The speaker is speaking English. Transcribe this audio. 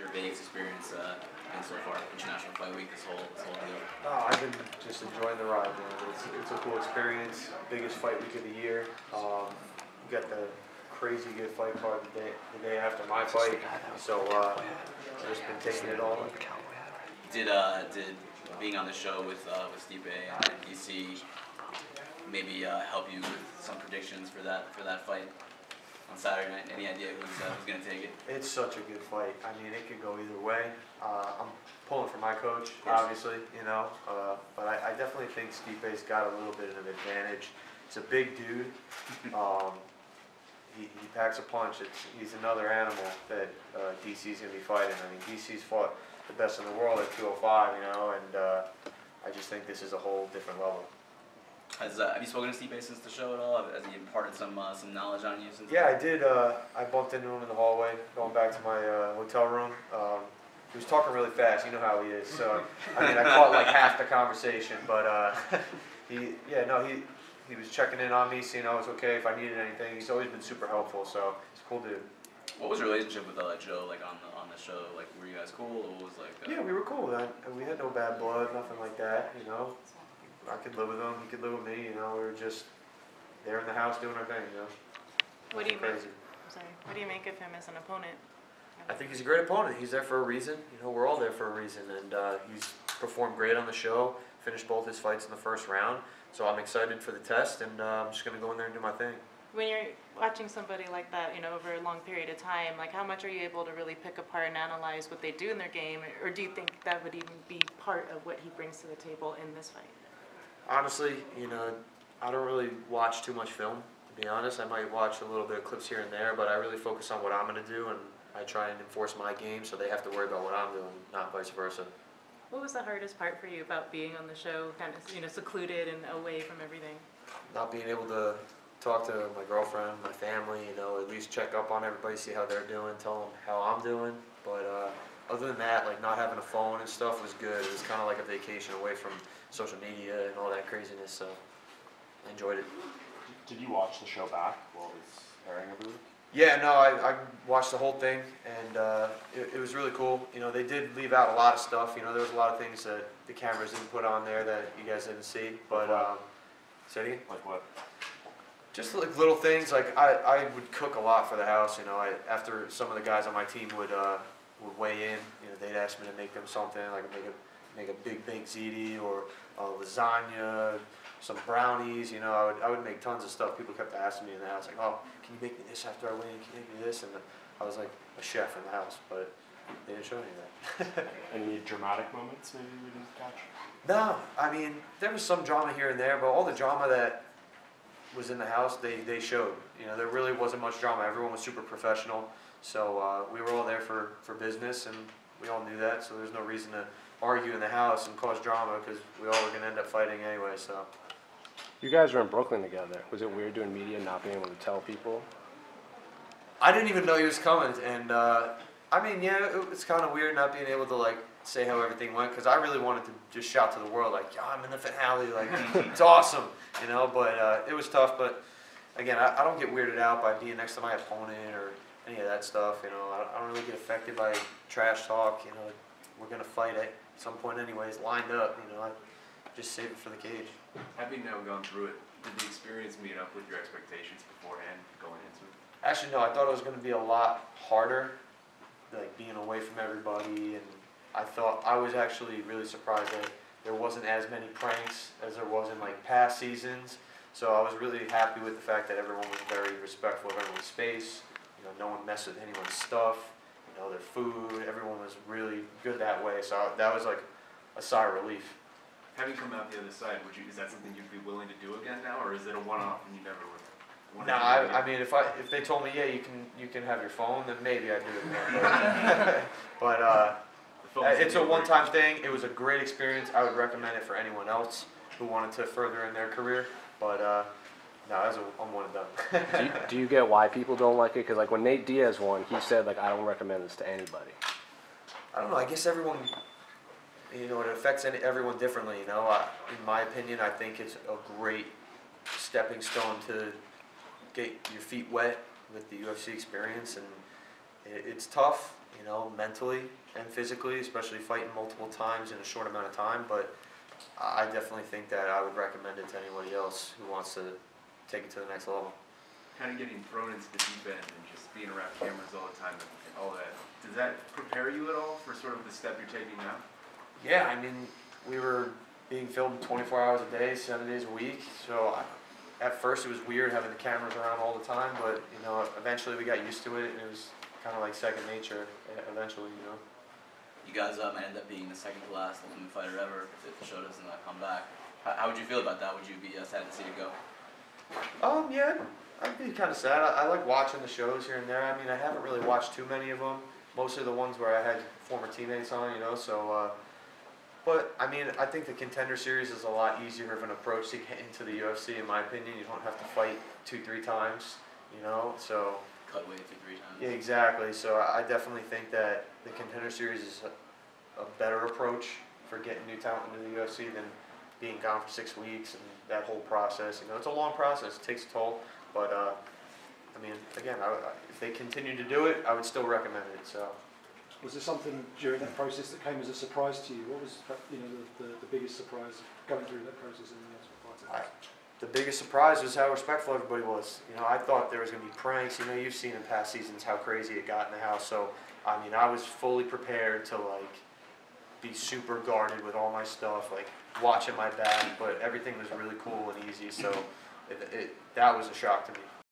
your Vegas experience been so far? International Fight Week, this whole deal. Oh, I've been just enjoying the ride, man. It's a cool experience. Biggest fight week of the year. We got the crazy good fight card the day after my fight, so I've just been taking it all in. Did being on the show with Stipe and DC maybe help you with some predictions for that fight on Saturday night? Any idea who's going to take it? It's such a good fight. I mean, it could go either way. I'm pulling for my coach, obviously, you know, but I definitely think Stipe's got a little bit of an advantage. He's a big dude. He packs a punch. He's another animal that DC's going to be fighting. I mean, DC's fought the best in the world at 205, you know, and I just think this is a whole different level. Have you spoken to Stipe since the show at all? Has he imparted some knowledge on you since? Yeah, I did. I bumped into him in the hallway going back to my hotel room. He was talking really fast. You know how he is. So I mean, I caught like half the conversation, but he was checking in on me, seeing I was okay, if I needed anything. He's always been super helpful, so he's a cool dude. What was your relationship with Joe like on the show? Like, were you guys cool, or what was like? Yeah, we were cool. We had no bad blood, nothing like that. You know, I could live with him. He could live with me. You know, we were just there in the house doing our thing. You know. What do you crazy. What do you make of him as an opponent? I think he's a great opponent. He's there for a reason. You know, we're all there for a reason, and he's performed great on the show. Finished both his fights in the first round. So I'm excited for the test, and I'm just going to go in there and do my thing. When you're watching somebody like that, you know, over a long period of time, like how much are you able to really pick apart and analyze what they do in their game, or do you think that would even be part of what he brings to the table in this fight? Honestly, you know, I don't really watch too much film, to be honest. I might watch a little bit of clips here and there, but I really focus on what I'm going to do, and I try and enforce my game so they have to worry about what I'm doing, not vice versa. What was the hardest part for you about being on the show, kind of, you know, secluded and away from everything? Not being able to talk to my girlfriend, my family, you know, at least check up on everybody, see how they're doing, tell them how I'm doing. But other than that, like not having a phone and stuff was good. It was kind of like a vacation away from social media and all that craziness, so I enjoyed it. Did you watch the show back while it was airing every week? Yeah, no, I watched the whole thing, and it was really cool. You know, they did leave out a lot of stuff. You know, there was a lot of things that the cameras didn't put on there that you guys didn't see. But, say it again? Like what? Just like little things. Like I would cook a lot for the house. You know, after some of the guys on my team would weigh in, you know, they'd ask me to make them something, like make a big baked ziti or lasagna, some brownies. You know, I would make tons of stuff. People kept asking me in the house, like, oh, can you make me this after I weigh in? Can you make me this? And I was like a chef in the house, but they didn't show any of that. Any dramatic moments maybe we didn't catch? No, I mean, there was some drama here and there, but all the drama that was in the house, they showed. You know, there really wasn't much drama. Everyone was super professional. So we were all there for business, and we all knew that. So there's no reason to argue in the house and cause drama because we all were going to end up fighting anyway. So. You guys were in Brooklyn together. Was it weird doing media and not being able to tell people? I didn't even know he was coming, and I mean, yeah, it was kind of weird not being able to like say how everything went because I really wanted to just shout to the world like, yeah, I'm in the finale, like it's awesome, you know. But it was tough. But again, I don't get weirded out by being next to my opponent or any of that stuff. You know, I don't really get affected by trash talk. You know, we're gonna fight at some point anyways, lined up. You know, I just save it for the cage. Having now gone through it, did the experience meet up with your expectations beforehand going into it? Actually, no, I thought it was going to be a lot harder, like being away from everybody, and I was actually really surprised that there wasn't as many pranks as there was in like past seasons. So I was really happy with the fact that everyone was very respectful of everyone's space. You know, no one messed with anyone's stuff. You know, their food. Everyone was really good that way. So that was like a sigh of relief. Having come out the other side, is that something you'd be willing to do again now, or is it a one-off and you never would? No, I mean, if they told me, yeah, you can have your phone, then maybe I'd do it again. But it's a one-time thing. It was a great experience. I would recommend it for anyone else who wanted to further in their career. But no, I'm one and done. do you get why people don't like it? Because like when Nate Diaz won, he said like I don't recommend this to anybody. I don't know. I guess everyone. You know, it affects everyone differently, you know. In my opinion, I think it's a great stepping stone to get your feet wet with the UFC experience, and it's tough. You you know, mentally and physically, especially fighting multiple times in a short amount of time. But I definitely think that I would recommend it to anybody else who wants to take it to the next level. Kind of getting thrown into the deep end and just being around cameras all the time and all that. Does that prepare you at all for sort of the step you're taking now? Yeah, I mean, we were being filmed 24 hours a day, 7 days a week. So at first it was weird having the cameras around all the time, but you know, eventually we got used to it, and it was kind of like second nature. Eventually, you know. You guys ended up being the second to last Ultimate Fighter ever if the show doesn't come back. How would you feel about that? Would you be sad to see it go? Yeah, I'd be kind of sad. I like watching the shows here and there. I mean, I haven't really watched too many of them. Most of the ones where I had former teammates on, you know, so, but I mean, I think the Contender Series is a lot easier of an approach to get into the UFC, in my opinion. You don't have to fight 2-3 times, you know, so. Cut weight 2-3 times. Yeah, exactly. So I definitely think that the Contender Series is a better approach for getting new talent into the UFC than being gone for 6 weeks and that whole process. You know, it's a long process. It takes a toll, but I mean, again, if they continue to do it, I would still recommend it. So. Was there something during that process that came as a surprise to you? What was, you know, the biggest surprise going through that process in the Ultimate Fighter? The biggest surprise was how respectful everybody was. You know, I thought there was going to be pranks. You know, you've seen in past seasons how crazy it got in the house. So, I mean, I was fully prepared to, like, be super guarded with all my stuff, like, watching my back. But everything was really cool and easy. So, that was a shock to me.